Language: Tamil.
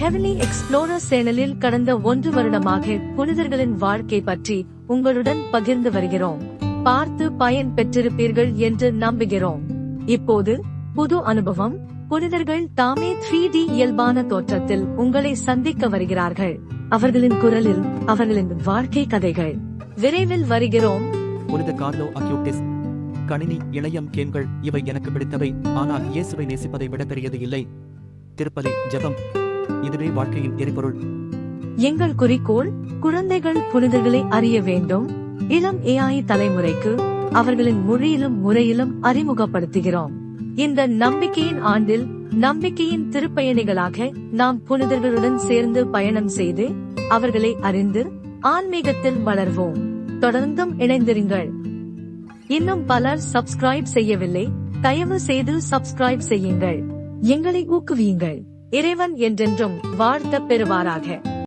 ஹெவன்லி எக்ஸ்ப்ளோரர் சேனலில் கடந்த 1 வருடமாக புனிதர்களின் வாழ்க்கை பற்றி உங்களுடன் பகிர்ந்து வருகிறோம். பார்த்து பயன் பெற்றிருப்பீர்கள் என்று நம்புகிறோம். இப்போது புது அனுபவம், புனிதர்கள் தாமே 3D இயல்பான தோற்றத்தில் உங்களை சந்திக்க வருகிறார்கள். அவர்களின் குரலில் அவர்களின் வாழ்க்கை கதைகள். விரைவில் வருகிறோம். புனித கார்லோ அக்யூட்டிஸ். கணினி, இணையம், கேம்கள் இவை எனக்கு பிடித்தவை, ஆனால் இயேசுவை நேசிப்பதை விட பெரியது இல்லை. திருப்பலி, ஜெபம், இதுவே வாழ்க்கையின் எரிபொருள். எங்கள் குறிக்கோள், குழந்தைகள் புனிதர்களை அறிய வேண்டும். இளம் AI தலைமுறைக்கு அவர்களின் மொழியிலும் முறையிலும் அறிமுகப்படுத்துகிறோம். இந்த நம்பிக்கையின் ஆண்டில் நம்பிக்கையின் திருப்பயணிகளாக நாம் புனிதர்களுடன் சேர்ந்து பயணம் செய்து அவர்களை அறிந்து ஆன்மீகத்தில் வளர்வோம். தொடர்ந்தும் இணைந்திருங்கள். இன்னும் பலர் சப்ஸ்கிரைப் செய்யவில்லை, தயவு செய்து சப்ஸ்கிரைப் செய்யுங்கள். எங்களை ஊக்குவியுங்கள். இறைவன் என்றென்றும் வாழ்த்த பெறுவாராக.